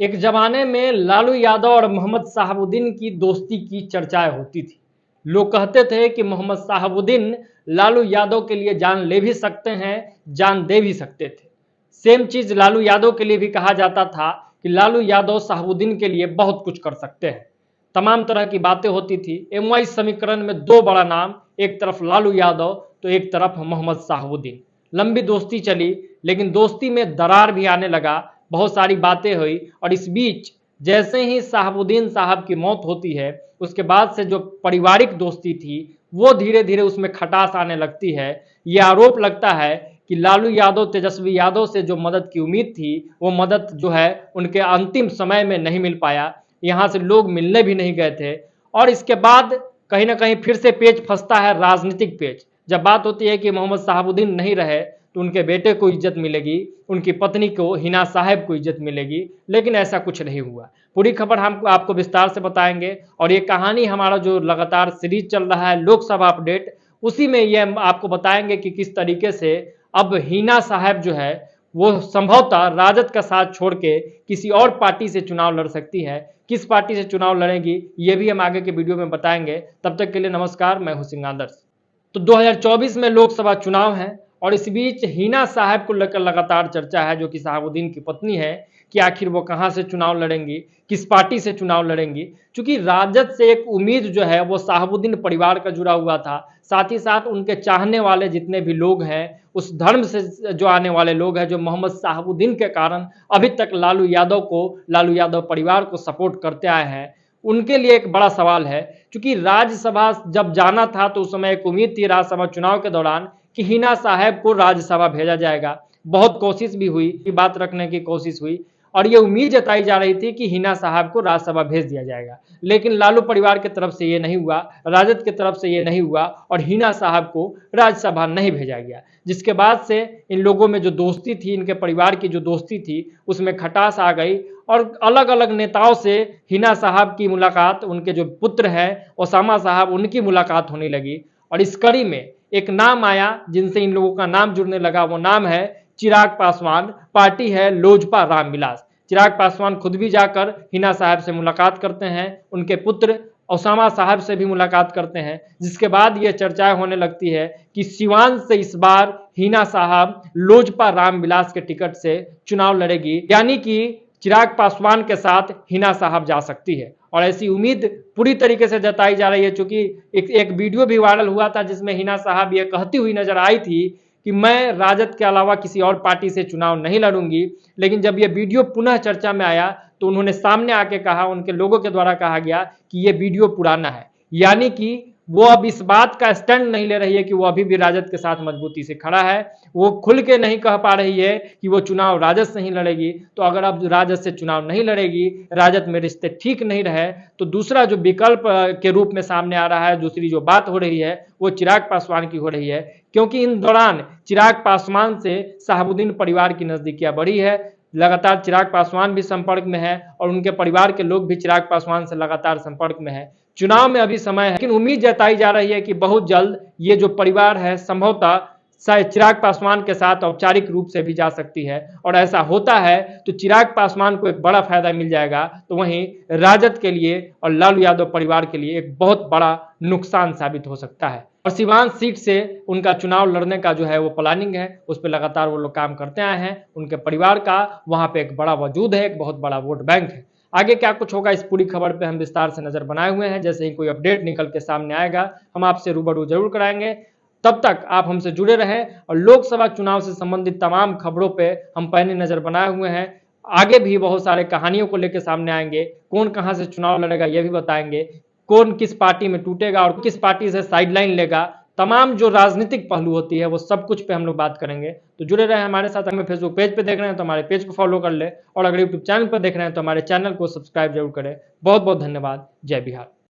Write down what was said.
एक जमाने में लालू यादव और मोहम्मद शहाबुद्दीन की दोस्ती की चर्चाएं होती थी। लोग कहते थे कि मोहम्मद शहाबुद्दीन लालू यादव के लिए जान ले भी सकते हैं, जान दे भी सकते थे। सेम चीज लालू यादव के लिए भी कहा जाता था कि लालू यादव शहाबुद्दीन के लिए बहुत कुछ कर सकते हैं। तमाम तरह की बातें होती थी। एमवाई समीकरण में दो बड़ा नाम, एक तरफ लालू यादव तो एक तरफ मोहम्मद शहाबुद्दीन। लंबी दोस्ती चली, लेकिन दोस्ती में दरार भी आने लगा। बहुत सारी बातें हुई और इस बीच जैसे ही शहाबुद्दीन साहब की मौत होती है, उसके बाद से जो पारिवारिक दोस्ती थी वो धीरे धीरे उसमें खटास आने लगती है। ये आरोप लगता है कि लालू यादव, तेजस्वी यादव से जो मदद की उम्मीद थी वो मदद जो है उनके अंतिम समय में नहीं मिल पाया। यहाँ से लोग मिलने भी नहीं गए थे। और इसके बाद कहीं ना कहीं फिर से पेच फंसता है, राजनीतिक पेच। जब बात होती है कि मोहम्मद शहाबुद्दीन नहीं रहे तो उनके बेटे को इज्जत मिलेगी, उनकी पत्नी को, हिना साहब को इज्जत मिलेगी, लेकिन ऐसा कुछ नहीं हुआ। पूरी खबर हम आपको विस्तार से बताएंगे और ये कहानी हमारा जो लगातार सीरीज चल रहा है लोकसभा अपडेट, उसी में ये हम आपको बताएंगे कि किस तरीके से अब हिना साहब जो है वो संभवतः राजद का साथ छोड़ के किसी और पार्टी से चुनाव लड़ सकती है। किस पार्टी से चुनाव लड़ेगी ये भी हम आगे के वीडियो में बताएंगे। तब तक के लिए नमस्कार, मैं हूं सिंह आदर्श। तो 2024 में लोकसभा चुनाव है और इस बीच हिना साहब को लेकर लगातार चर्चा है, जो कि शहाबुद्दीन की पत्नी है, कि आखिर वो कहां से चुनाव लड़ेंगी, किस पार्टी से चुनाव लड़ेंगी। क्योंकि राजद से एक उम्मीद जो है वो शहाबुद्दीन परिवार का जुड़ा हुआ था, साथ ही साथ उनके चाहने वाले जितने भी लोग हैं, उस धर्म से जो आने वाले लोग हैं, जो मोहम्मद शहाबुद्दीन के कारण अभी तक लालू यादव को, लालू यादव परिवार को सपोर्ट करते आए हैं, उनके लिए एक बड़ा सवाल है। क्योंकि राज्यसभा जब जाना था तो उस समय एक उम्मीद थी राज्यसभा चुनाव के दौरान कि हिना साहब को राज्यसभा भेजा जाएगा। बहुत कोशिश भी हुई, बात रखने की कोशिश हुई और ये उम्मीद जताई जा रही थी कि हिना साहब को राज्यसभा भेज दिया जाएगा। लेकिन लालू परिवार की तरफ से ये नहीं हुआ, राजद की तरफ से ये नहीं हुआ और हिना साहब को राज्यसभा नहीं भेजा गया। जिसके बाद से इन लोगों में जो दोस्ती थी, इनके परिवार की जो दोस्ती थी, उसमें खटास आ गई और अलग अलग नेताओं से हिना साहब की मुलाकात, उनके जो पुत्र हैं ओसामा साहब, उनकी मुलाकात होने लगी। और इस कड़ी में एक नाम आया जिनसे इन लोगों का नाम जुड़ने लगा। वो नाम है चिराग पासवान, पार्टी है लोजपा रामविलास। चिराग पासवान खुद भी जाकर हिना साहब से मुलाकात करते हैं, उनके पुत्र ओसामा साहब से भी मुलाकात करते हैं। जिसके बाद ये चर्चाएं होने लगती है कि सिवान से इस बार हिना साहब लोजपा रामविलास के टिकट से चुनाव लड़ेगी, यानी कि चिराग पासवान के साथ हिना साहब जा सकती है। और ऐसी उम्मीद पूरी तरीके से जताई जा रही है। चूंकि एक वीडियो भी वायरल हुआ था जिसमें हिना साहब ये कहती हुई नजर आई थी कि मैं राजद के अलावा किसी और पार्टी से चुनाव नहीं लड़ूंगी। लेकिन जब ये वीडियो पुनः चर्चा में आया तो उन्होंने सामने आके कहा, उनके लोगों के द्वारा कहा गया कि ये वीडियो पुराना है, यानी कि वो अब इस बात का स्टैंड नहीं ले रही है कि वो अभी भी राजद के साथ मजबूती से खड़ा है। वो खुल के नहीं कह पा रही है कि वो चुनाव राजद से ही लड़ेगी। तो अगर अब राजद से चुनाव नहीं लड़ेगी, राजद में रिश्ते ठीक नहीं रहे, तो दूसरा जो विकल्प के रूप में सामने आ रहा है, दूसरी जो बात हो रही है वो चिराग पासवान की हो रही है। क्योंकि इन दौरान चिराग पासवान से शहाबुद्दीन परिवार की नजदीकियां बढ़ी है। लगातार चिराग पासवान भी संपर्क में है और उनके परिवार के लोग भी चिराग पासवान से लगातार संपर्क में है। चुनाव में अभी समय है, लेकिन उम्मीद जताई जा रही है कि बहुत जल्द ये जो परिवार है संभवतः शायद चिराग पासवान के साथ औपचारिक रूप से भी जा सकती है। और ऐसा होता है तो चिराग पासवान को एक बड़ा फायदा मिल जाएगा, तो वहीं राजद के लिए और लालू यादव परिवार के लिए एक बहुत बड़ा नुकसान साबित हो सकता है। और सिवान सीट से उनका चुनाव लड़ने का जो है वो प्लानिंग है, उस पर लगातार वो लोग काम करते आए हैं। उनके परिवार का वहां पे एक बड़ा वजूद है, एक बहुत बड़ा वोट बैंक है। आगे क्या कुछ होगा इस पूरी खबर पे हम विस्तार से नजर बनाए हुए हैं। जैसे ही कोई अपडेट निकल के सामने आएगा हम आपसे रूबरू जरूर कराएंगे। तब तक आप हमसे जुड़े रहें और लोकसभा चुनाव से संबंधित तमाम खबरों पे हम पहले नजर बनाए हुए हैं। आगे भी बहुत सारे कहानियों को लेकर सामने आएंगे। कौन कहां से चुनाव लड़ेगा ये भी बताएंगे, कौन किस पार्टी में टूटेगा और किस पार्टी से साइडलाइन लेगा, तमाम जो राजनीतिक पहलू होती है वो सब कुछ पे हम लोग बात करेंगे। तो जुड़े रहे हमारे साथ। हमें फेसबुक पेज पे देख रहे हैं तो हमारे पेज को फॉलो कर ले और अगर यूट्यूब चैनल पर देख रहे हैं तो हमारे चैनल को सब्सक्राइब जरूर करें। बहुत बहुत धन्यवाद। जय बिहार।